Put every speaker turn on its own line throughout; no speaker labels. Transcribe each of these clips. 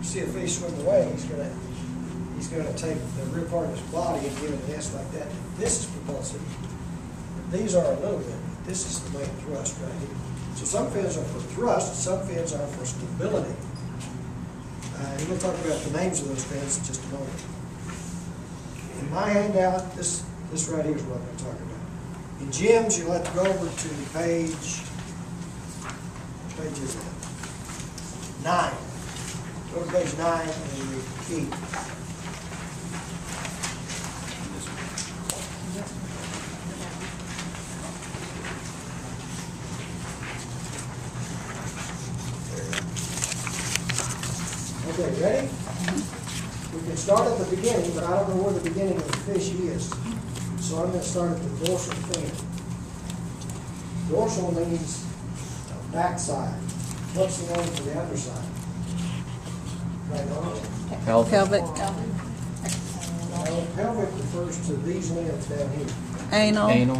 see a fish swim away, he's gonna take the rear part of his body and give it an S like that. This is propulsive. These are a little bit. This is the main thrust right here. So some fins are for thrust, some fins are for stability. And we'll talk about the names of those fins in just a moment. In my handout, this right here is what I'm going to talk about. In Jim's, you'll have to go over to page, what page is that? 9. Go to page 9 and repeat. Okay, ready? We can start at the beginning, but I don't know where the beginning of the fish is. So I'm going to start at the dorsal fin. Dorsal means backside. What's the name for the underside? Right on?
Pelvic.
Pelvic refers to these limbs down here.
Anal.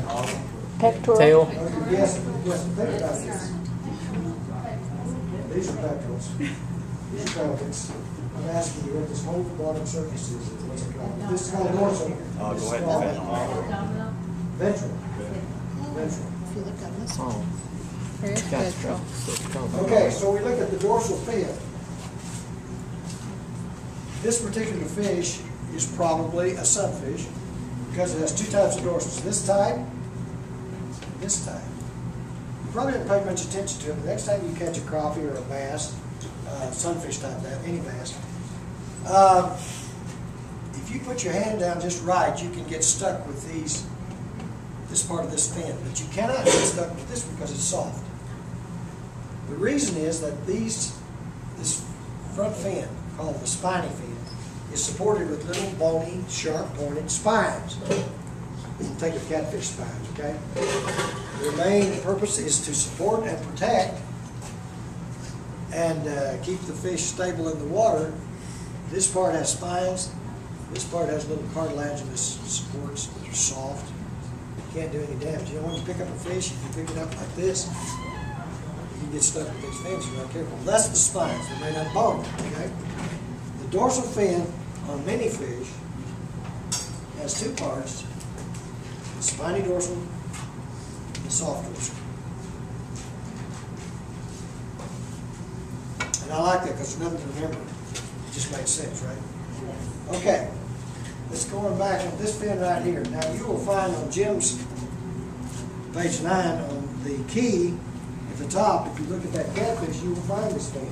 Pectoral.
Tail.
Yes, think about this. These are pectorals. These are pelvics. I'm asking you what this whole bottom surface is. What's it called? This is called dorsal.
Go ahead.
Ventral. Ventral.
If you look on this one.
Oh.
Here's ventral.
Okay, so we look at the dorsal fin. This particular fish is probably a sunfish because it has two types of dorsals. This type, this type. You probably haven't paid much attention to it. The next time you catch a crappie or a bass, sunfish type, that any bass, if you put your hand down just right, you can get stuck with this part of this fin, but you cannot get stuck with this because it's soft. The reason is that this front fin, called the spiny fin, is supported with little bony, sharp-pointed spines. Think of catfish spines, okay? Their main purpose is to support and protect and keep the fish stable in the water. This part has spines. This part has little cartilaginous supports that are soft. You can't do any damage. You know, when you pick up a fish, if you pick it up like this, you can get stuck with these fins if you're not careful. That's the spines. They're made out of bone, okay? The dorsal fin on many fish has two parts: the spiny dorsal and the soft dorsal. And I like that because there's nothing to remember. It just makes sense, right? Okay. Let's go on back on this fin right here. Now you will find on Jim's page 9 on the key at the top, if you look at that catfish, you will find this fin.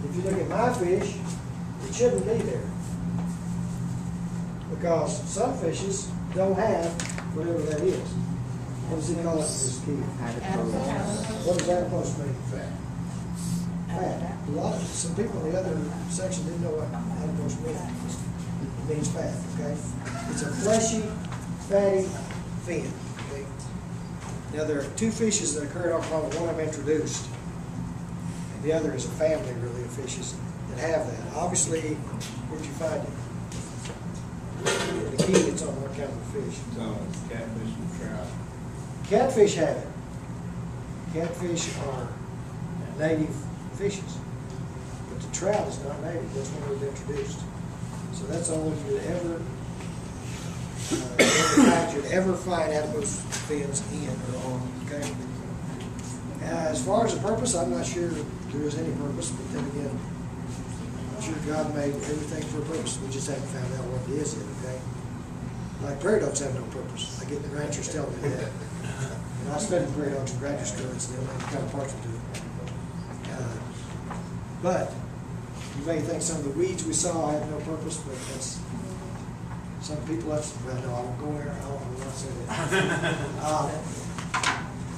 If you look at my fish, it shouldn't be there. Because some fishes don't have whatever that is. What does he call it in this key? What does that supposed to mean? Fat. Fat. Some people in the other section didn't know what adipose meant. It means fat, okay? It's a fleshy, fatty fin, okay? Now there are two fishes that occur in Oklahoma. One I've introduced, and the other is a family, really, of fishes that have that. Obviously, where'd you find it? The key, it's on what kind of fish?
It's on catfish and trout.
Catfish have it. Catfish are native fishes, but the trout is not native. That's when it was introduced. So that's all you'd ever find adipose fins in or on. Okay. As far as the purpose, I'm not sure there is any purpose, but then again, I'm sure God made everything for a purpose. We just haven't found out what it is yet. Okay. Like prairie dogs have no purpose. I get the ranchers telling me that. And I studied prairie dogs in graduate school. It's the only kind of partial to it. But you may think some of the weeds we saw have no purpose, but that's some people. That's well, no, I won't go there. I won't say that.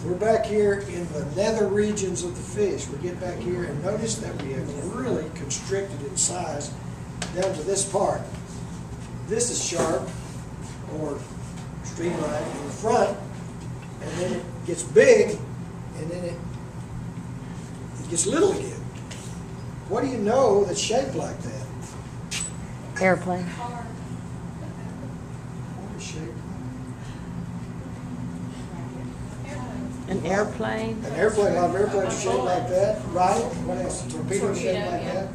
We're back here in the nether regions of the fish. We get back here and notice that we have really constricted in size down to this part. This is sharp or streamlined in the front, and then it gets big, and then it gets little again. What do you know that's shaped like that?
Airplane.
What is shaped?
An airplane.
An airplane. A lot of airplanes are shaped like that. Right? What else? A torpedo shaped like that.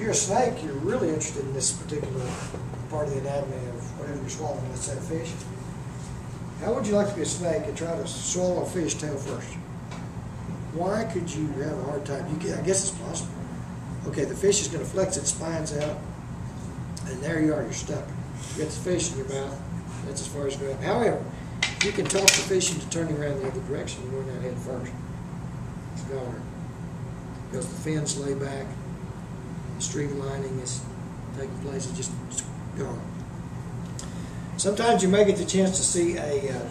you're a snake, you're really interested in this particular part of the anatomy of whatever you're swallowing, let's say a fish. How would you like to be a snake and try to swallow a fish tail first? Why could you have a hard time? I guess it's possible. Okay, the fish is going to flex its spines out, and there you are, you're stuck. You got the fish in your mouth, that's as far as going. However, you can talk the fish into turning around the other direction and going down head first. It's gone. Because the fins lay back, the streamlining is taking place, it's just gone. Sometimes you may get the chance to see a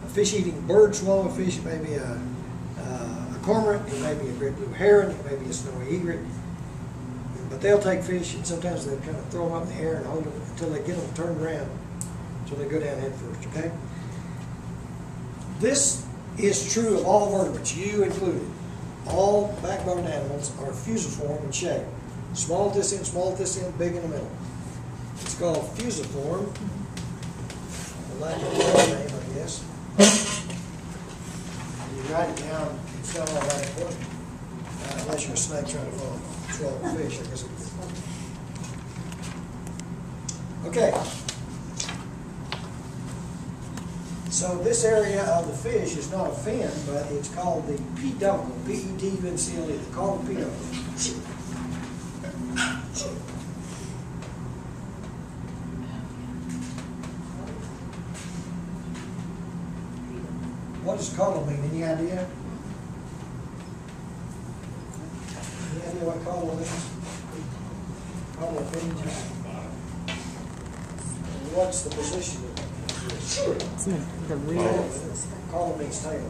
fish-eating bird swallow a fish. It may be a cormorant, it may be a great blue heron, it may be a snowy egret. But they'll take fish, and sometimes they'll kind of throw them up in the air and hold them until they get them turned around, until they go down head first, okay? This is true of all vertebrates, you included. All backbone animals are fusiform in shape. Small at this end, big in the middle. It's called fusiform. The lack of a name, I guess. You write it down, it's not all that important. Unless you're a snake trying to swallow a fish, I guess it is. Okay. So this area of the fish is not a fin, but it's called the peduncle, P-E-D-U-N-C-L-E, the caudal peduncle. What does caudal mean? Any idea? Any idea what caudal means? Caudal appendage. What's the position of it?
The real.
Caudal means tail.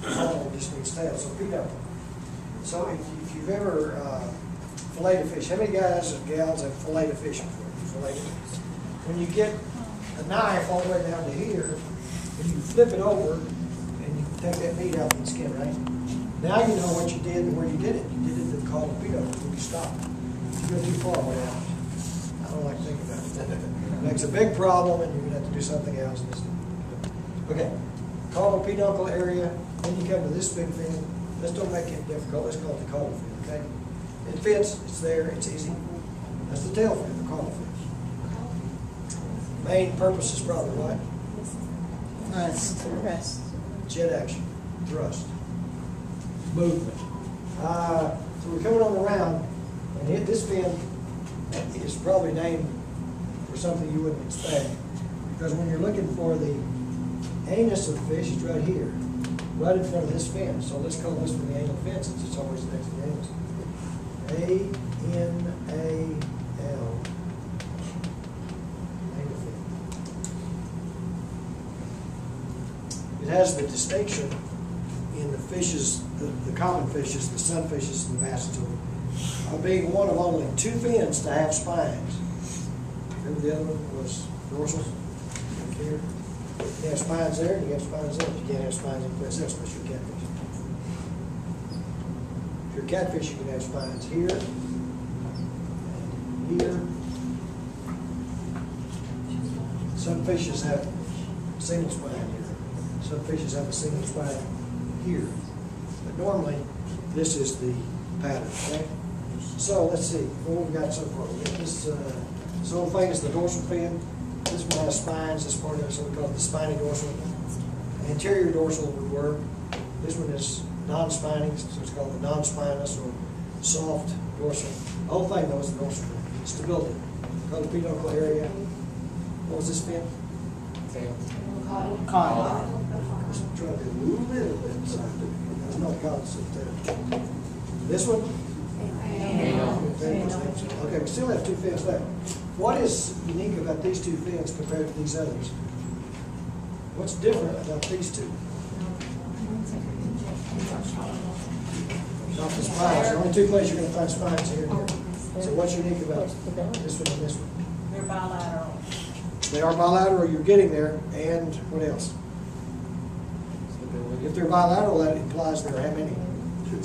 Caudal just means tail, so peduncle. So if you've ever filleted a fish, how many guys and gals have filleted a fish before? You filleted it? When you get a knife all the way down to here, and you flip it over, and you take that meat out of the skin, right? Now you know what you did and where you did it. You did it to the caudal peduncle when you stop. If you go too far, what happens? I don't like thinking about it. It makes a big problem, and you're going to have to do something else. Okay, caudal peduncle area. Then you come to this big fin. Let's don't make it difficult. Let's call it the caudal fin. Okay, it fits. It's there. It's easy. That's the tail fin, the caudal fin. Main purpose is probably what?
Thrust.
Jet action, thrust, movement. So we're coming on around, and this fin is probably named for something you wouldn't expect, because when you're looking for the anus of the fish, it's right here, right in front of this fin. So let's call this one the anal fin, since it's always next to the anus. A-N-A-L. Anal fin. It has the distinction in the fishes, the common fishes, the sunfishes and the basswood, of being one of only two fins to have spines. Remember the other one was dorsal? Here. You have spines there, and you have spines there. You can't have spines anyplace else unless you're a catfish. If you're a catfish, you can have spines here, and here. Some fishes have a single spine here. Some fishes have a single spine here. But normally, this is the pattern, okay? So, let's see, what we've got so far. We got this whole thing is the dorsal fin. This one has spines, this part of it, so we call it the spiny dorsal. Anterior dorsal would work. This one is non-spiny, so it's called the non-spinous or soft dorsal. The whole thing, though, is the dorsal fin. Stability. Called the peduncle area. What was this fin? Caudal. Let's try to do a little bit. There's no concept there. This one? Okay, we still have two fins left. What is unique about these two fins compared to these others? What's different about these two? Not the spines. The only two places you're going to find spines here. So what's unique about this one and this one?
They're bilateral.
They are bilateral, you're getting there, and what else? If they're bilateral, that implies there are how many?
Two.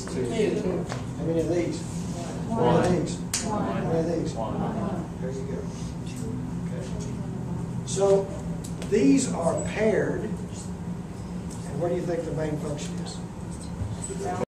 How many of these? How many of these? How many of these? There you go. Okay. So these are paired, and what do you think the main function is?